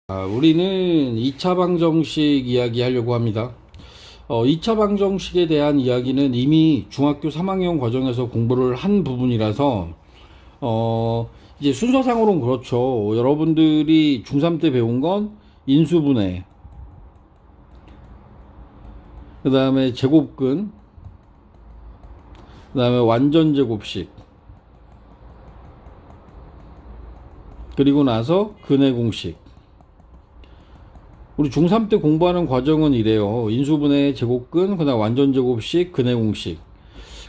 우리는 2차 방정식 이야기 하려고 합니다. 2차 방정식에 대한 이야기는 이미 중학교 3학년 과정에서 공부를 한 부분이라서, 이제 순서상으로는 그렇죠. 여러분들이 중3 때 배운 건 인수분해, 그 다음에 제곱근, 그 다음에 완전제곱식, 그리고 나서 근의 공식. 우리 중3 때 공부하는 과정은 이래요. 인수분해, 제곱근, 그다음 완전제곱식, 근의 공식.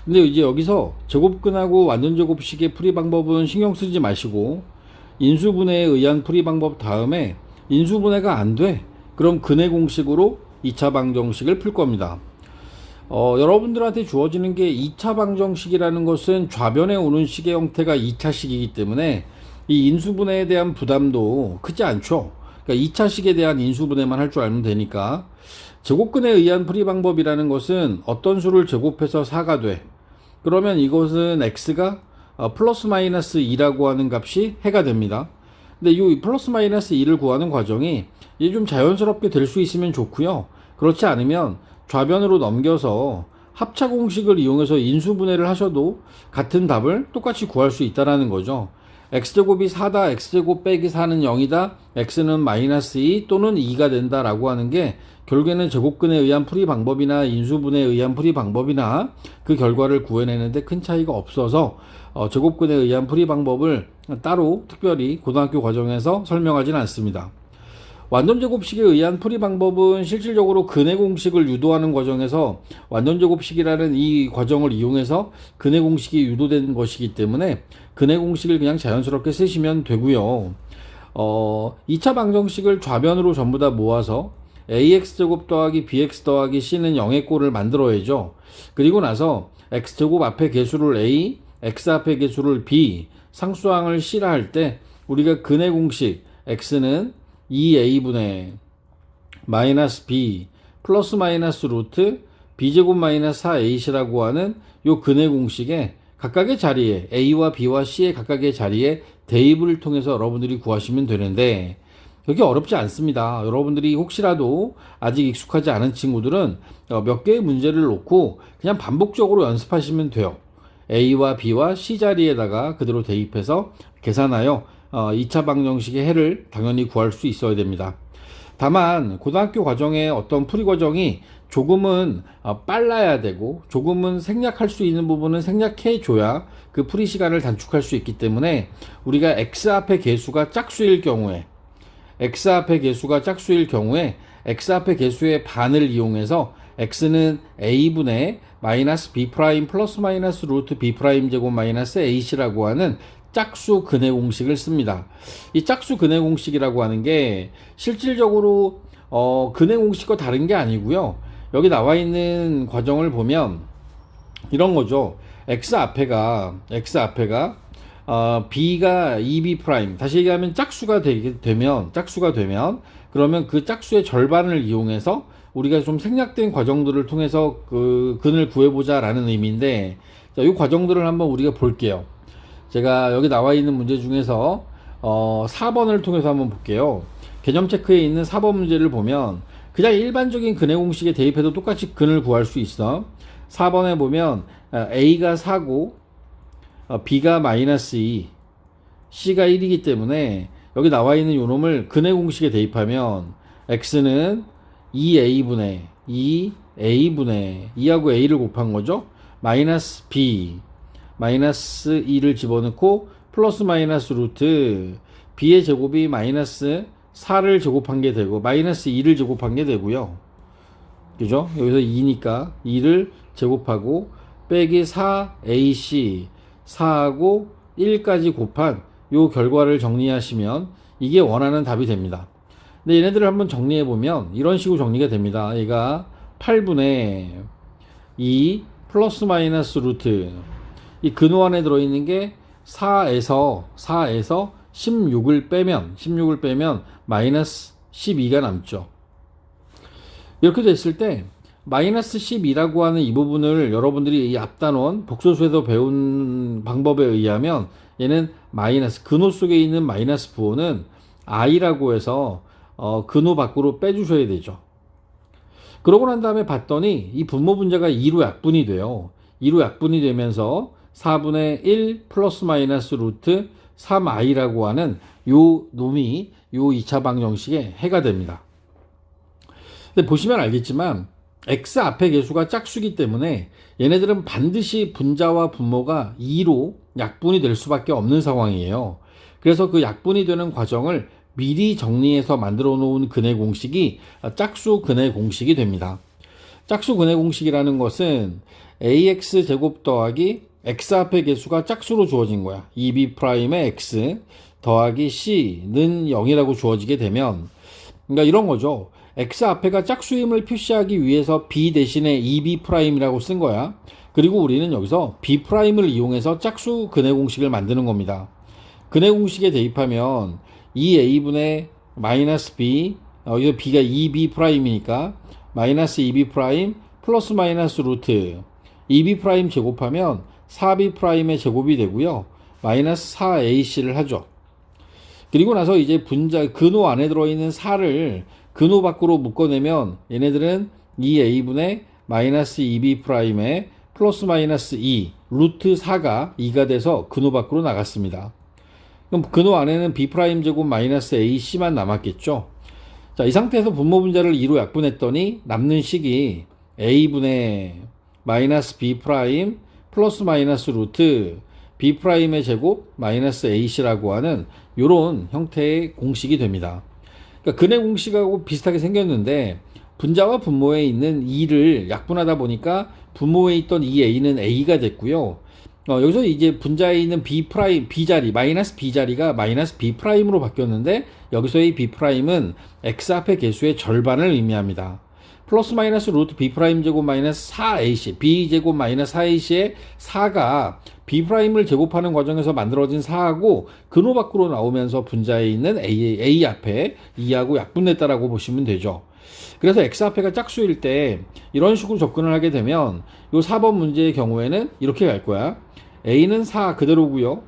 근데 이제 여기서 제곱근하고 완전제곱식의 풀이 방법은 신경 쓰지 마시고, 인수분해에 의한 풀이 방법 다음에 인수분해가 안 돼. 그럼 근의 공식으로 2차 방정식을 풀 겁니다. 여러분들한테 주어지는 게 2차 방정식이라는 것은 좌변에 오는 식의 형태가 2차식이기 때문에 이 인수분해에 대한 부담도 크지 않죠. 그러니까 2차식에 대한 인수분해만 할 줄 알면 되니까. 제곱근에 의한 풀이 방법이라는 것은 어떤 수를 제곱해서 4가 돼. 그러면 이것은 x가 플러스 마이너스 2라고 하는 값이 해가 됩니다. 근데 이 플러스 마이너스 2를 구하는 과정이 이제 좀 자연스럽게 될 수 있으면 좋고요. 그렇지 않으면 좌변으로 넘겨서 합차 공식을 이용해서 인수분해를 하셔도 같은 답을 똑같이 구할 수 있다는 거죠. x제곱이 4다, x제곱 빼기 4는 0이다, x는 마이너스 2 또는 2가 된다 라고 하는 게 결국에는 제곱근에 의한 풀이 방법이나 인수분해에 의한 풀이 방법이나 그 결과를 구해내는데 큰 차이가 없어서 제곱근에 의한 풀이 방법을 따로 특별히 고등학교 과정에서 설명하지는 않습니다. 완전제곱식에 의한 풀이 방법은 실질적으로 근의 공식을 유도하는 과정에서 완전제곱식이라는 이 과정을 이용해서 근의 공식이 유도된 것이기 때문에 근의 공식을 그냥 자연스럽게 쓰시면 되고요. 2차 방정식을 좌변으로 전부 다 모아서 ax제곱 더하기 bx 더하기 c는 0의 꼴을 만들어야죠. 그리고 나서 x제곱 앞에 개수를 a, x 앞에 개수를 b, 상수항을 c라 할 때 우리가 근의 공식 x는 2a분의 마이너스 b 플러스 마이너스 루트 b제곱 마이너스 4ac라고 하는 요 근의 공식에 각각의 자리에 a와 b와 c의 각각의 자리에 대입을 통해서 여러분들이 구하시면 되는데 여기 어렵지 않습니다. 여러분들이 혹시라도 아직 익숙하지 않은 친구들은 몇 개의 문제를 놓고 그냥 반복적으로 연습하시면 돼요. a와 b와 c 자리에다가 그대로 대입해서 계산하여 2차 방정식의 해를 당연히 구할 수 있어야 됩니다. 다만 고등학교 과정의 어떤 풀이 과정이 조금은 빨라야 되고 조금은 생략할 수 있는 부분은 생략해 줘야 그 풀이 시간을 단축할 수 있기 때문에 우리가 x 앞의 개수가 짝수일 경우에 x 앞의 개수의 반을 이용해서 x는 a분의 마이너스 b 프라임 플러스 마이너스 루트 b 프라임 제곱 마이너스 ac라고 하는 짝수 근의 공식을 씁니다. 이 짝수 근의 공식이라고 하는 게 실질적으로 근의 공식과 다른 게 아니고요. 여기 나와 있는 과정을 보면 이런 거죠. x 앞에가 b가 2b 프라임, 다시 얘기하면 짝수가 되면 그러면 그 짝수의 절반을 이용해서 우리가 좀 생략된 과정들을 통해서 그 근을 구해보자 라는 의미인데, 자, 이 과정들을 한번 우리가 볼게요. 제가 여기 나와 있는 문제 중에서 4번을 통해서 한번 볼게요. 개념 체크에 있는 4번 문제를 보면 그냥 일반적인 근의 공식에 대입해도 똑같이 근을 구할 수 있어. 4번에 보면 a가 4고 b가 마이너스 2, c가 1이기 때문에 여기 나와 있는 요 놈을 근의 공식에 대입하면 x는 2a분의 2하고 a를 곱한 거죠. 마이너스 b 마이너스 2를 집어넣고 플러스 마이너스 루트 b의 제곱이 마이너스 4를 제곱한 게 되고 마이너스 2를 제곱한 게 되고요. 그죠? 여기서 2니까 2를 제곱하고 빼기 4ac 4하고 1까지 곱한 요 결과를 정리하시면 이게 원하는 답이 됩니다. 근데 얘네들을 한번 정리해 보면 이런 식으로 정리가 됩니다. 얘가 8분의 2 플러스 마이너스 루트, 이 근호 안에 들어있는 게 4에서 16을 빼면 마이너스 12가 남죠. 이렇게 됐을 때 마이너스 12라고 하는 이 부분을 여러분들이 이 앞단원 복소수에서 배운 방법에 의하면 얘는 마이너스, 근호 속에 있는 마이너스 부호는 i라고 해서 근호 밖으로 빼주셔야 되죠. 그러고 난 다음에 봤더니 이 분모 분자가 2로 약분이 돼요. 2로 약분이 되면서 4분의 1 플러스 마이너스 루트 3i라고 하는 요 놈이 요 2차 방정식의 해가 됩니다. 근데 보시면 알겠지만 x 앞에 개수가 짝수기 때문에 얘네들은 반드시 분자와 분모가 2로 약분이 될 수밖에 없는 상황이에요. 그래서 그 약분이 되는 과정을 미리 정리해서 만들어 놓은 근해 공식이 짝수 근해 공식이 됩니다. 짝수 근해 공식이라는 것은 ax 제곱 더하기 x 앞의 개수가 짝수로 주어진 거야. 2b'의 x 더하기 c는 0이라고 주어지게 되면, 그러니까 이런 거죠. x 앞에가 짝수임을 표시하기 위해서 b 대신에 2b'이라고 쓴 거야. 그리고 우리는 여기서 b'을 이용해서 짝수 근해 공식을 만드는 겁니다. 근해 공식에 대입하면 2a분의 마이너스 b, 여기서 b가 2b'이니까 마이너스 2b' 플러스 마이너스 루트 2b' 제곱하면 4b'의 제곱이 되고요. 마이너스 4ac를 하죠. 그리고 나서 이제 분자 근호 안에 들어있는 4를 근호 밖으로 묶어내면 얘네들은 2a분의 마이너스 2b'의 플러스 마이너스 2 루트 4가 2가 돼서 근호 밖으로 나갔습니다. 그럼 근호 안에는 b' 제곱 마이너스 ac만 남았겠죠. 자, 이 상태에서 분모 분자를 2로 약분했더니 남는 식이 a분의 마이너스 b' 플러스 마이너스 루트 b'의 제곱 마이너스 ac라고 하는 이런 형태의 공식이 됩니다. 그러니까 근해 공식하고 비슷하게 생겼는데 분자와 분모에 있는 2를 약분하다 보니까 분모에 있던 2a는 a가 됐고요. 여기서 이제 분자에 있는 b자리, 마이너스 b자리가 마이너스 b'으로 바뀌었는데 여기서의 b'은 x 앞의 개수의 절반을 의미합니다. 플러스 마이너스 루트 b' 제곱 마이너스 4ac, b 제곱 마이너스 4ac의 4가 b'을 제곱하는 과정에서 만들어진 4하고 근호 밖으로 나오면서 분자에 있는 a 앞에 2하고 약분됐다라고 보시면 되죠. 그래서 x 앞에가 짝수일 때 이런 식으로 접근을 하게 되면 요 4번 문제의 경우에는 이렇게 갈 거야. a는 4 그대로고요.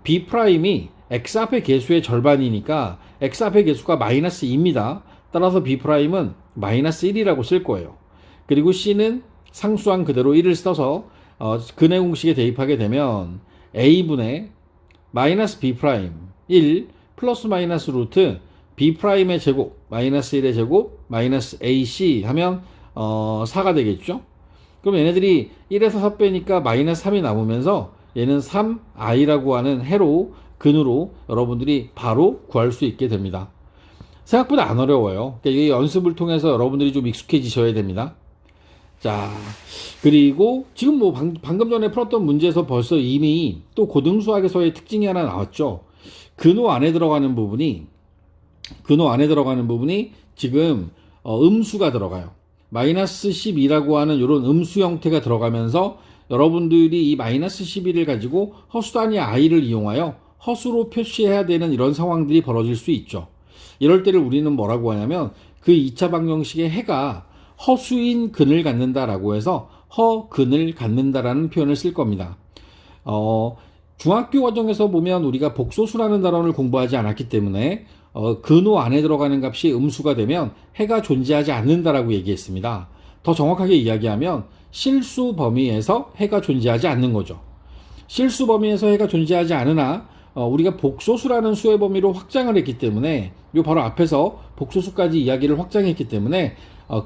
b'이 x 앞의 개수의 절반이니까 x 앞의 개수가 마이너스 2입니다. 따라서 b'은 마이너스 1이라고 쓸 거예요. 그리고 c는 상수항 그대로 1을 써서 근해 공식에 대입하게 되면 a분의 마이너스 b' 1 플러스 마이너스 루트 b'의 제곱 마이너스 1의 제곱 마이너스 ac 하면 4가 되겠죠. 그럼 얘네들이 1에서 4 빼니까 마이너스 3이 남으면서 얘는 3i라고 하는 해로 근으로 여러분들이 바로 구할 수 있게 됩니다. 생각보다 안 어려워요. 그러니까 이 연습을 통해서 여러분들이 좀 익숙해지셔야 됩니다. 자, 그리고 지금 뭐 방금 전에 풀었던 문제에서 벌써 이미 또 고등수학에서의 특징이 하나 나왔죠. 근호 안에 들어가는 부분이 지금 음수가 들어가요. 마이너스 12라고 하는 이런 음수 형태가 들어가면서 여러분들이 이 마이너스 12를 가지고 허수 단위 i를 이용하여 허수로 표시해야 되는 이런 상황들이 벌어질 수 있죠. 이럴 때를 우리는 뭐라고 하냐면 그 2차 방정식의 해가 허수인 근을 갖는다라고 해서 허근을 갖는다라는 표현을 쓸 겁니다. 중학교 과정에서 보면 우리가 복소수라는 단어를 공부하지 않았기 때문에 근호 안에 들어가는 값이 음수가 되면 해가 존재하지 않는다라고 얘기했습니다. 더 정확하게 이야기하면 실수 범위에서 해가 존재하지 않는 거죠. 실수 범위에서 해가 존재하지 않으나 우리가 복소수라는 수의 범위로 확장을 했기 때문에 요 바로 앞에서 복소수까지 이야기를 확장했기 때문에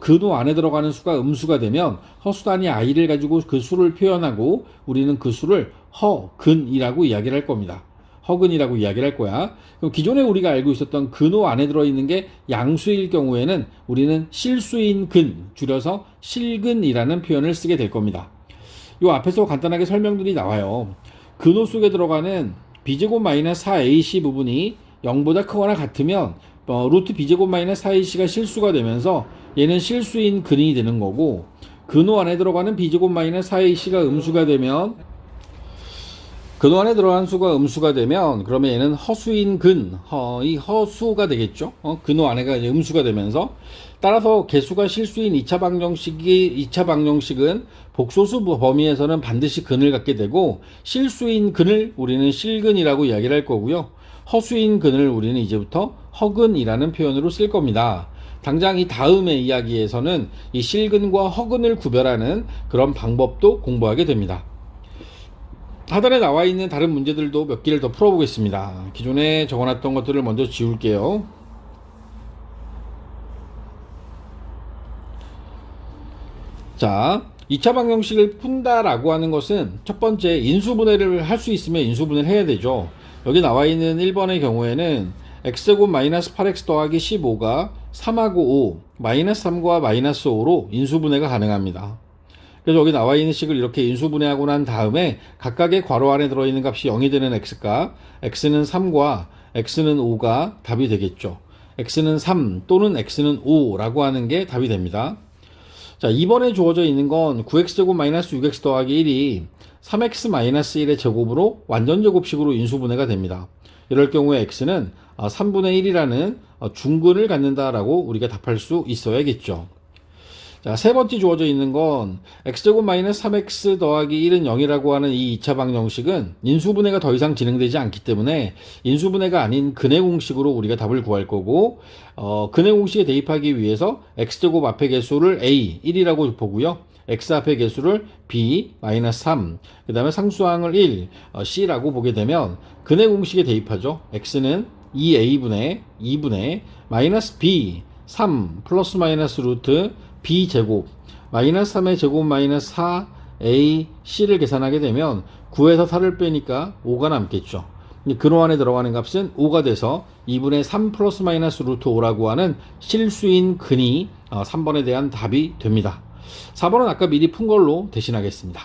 근호 안에 들어가는 수가 음수가 되면 허수 단위 i를 가지고 그 수를 표현하고 우리는 그 수를 허근이라고 이야기를 할 겁니다. 허근이라고 이야기를 할 거야. 그럼 기존에 우리가 알고 있었던 근호 안에 들어있는 게 양수일 경우에는 우리는 실수인 근, 줄여서 실근이라는 표현을 쓰게 될 겁니다. 요 앞에서 간단하게 설명들이 나와요. 근호 속에 들어가는 b제곱 마이너스 4ac 부분이 0보다 크거나 같으면 루트 b제곱 마이너스 4ac가 실수가 되면서 얘는 실수인 근이 되는 거고, 근호 안에 들어가는 b제곱 마이너스 4ac가 음수가 되면 근호 안에 들어간 수가 음수가 되면 그러면 얘는 허수인 근, 이 허수가 되겠죠. 근호 안에가 이제 음수가 되면서 따라서 개수가 실수인 2차 방정식은 복소수 범위에서는 반드시 근을 갖게 되고 실수인 근을 우리는 실근이라고 이야기를 할 거고요. 허수인 근을 우리는 이제부터 허근이라는 표현으로 쓸 겁니다. 당장 이 다음의 이야기에서는 이 실근과 허근을 구별하는 그런 방법도 공부하게 됩니다. 하단에 나와 있는 다른 문제들도 몇 개를 더 풀어보겠습니다. 기존에 적어놨던 것들을 먼저 지울게요. 자, 2차 방정식을 푼다라고 하는 것은 첫 번째 인수분해를 할 수 있으면 인수분해를 해야 되죠. 여기 나와 있는 1번의 경우에는 x제곱 마이너스 8x 더하기 15가 3하고 5, 마이너스 3과 마이너스 5로 인수분해가 가능합니다. 그래서 여기 나와 있는 식을 이렇게 인수분해하고 난 다음에 각각의 괄호 안에 들어있는 값이 0이 되는 x값, x는 3과 x는 5가 답이 되겠죠. x는 3 또는 x는 5라고 하는 게 답이 됩니다. 자, 2번에 주어져 있는 건 9x제곱 마이너스 6x 더하기 1이 3x 마이너스 1의 제곱으로 완전제곱식으로 인수분해가 됩니다. 이럴 경우에 x는 3분의 1이라는 중근을 갖는다라고 우리가 답할 수 있어야겠죠. 자, 세 번째 주어져 있는 건 x제곱 마이너스 3x 더하기 1은 0이라고 하는 이 2차 방정식은 인수분해가 더 이상 진행되지 않기 때문에 인수분해가 아닌 근해 공식으로 우리가 답을 구할 거고, 근해 공식에 대입하기 위해서 x제곱 앞의 개수를 a, 1이라고 보고요. x 앞의 개수를 b, 마이너스 3, 그 다음에 상수항을 1, c라고 보게 되면 근해 공식에 대입하죠. x는 2a분의 2분의 마이너스 b, 3 플러스 마이너스 루트 b제곱 마이너스 3의 제곱 마이너스 4a c를 계산하게 되면 9에서 4를 빼니까 5가 남겠죠. 근호 안에 들어가는 값은 5가 돼서 2분의 3 플러스 마이너스 루트 5라고 하는 실수인 근이 3번에 대한 답이 됩니다. 4번은 아까 미리 푼 걸로 대신하겠습니다.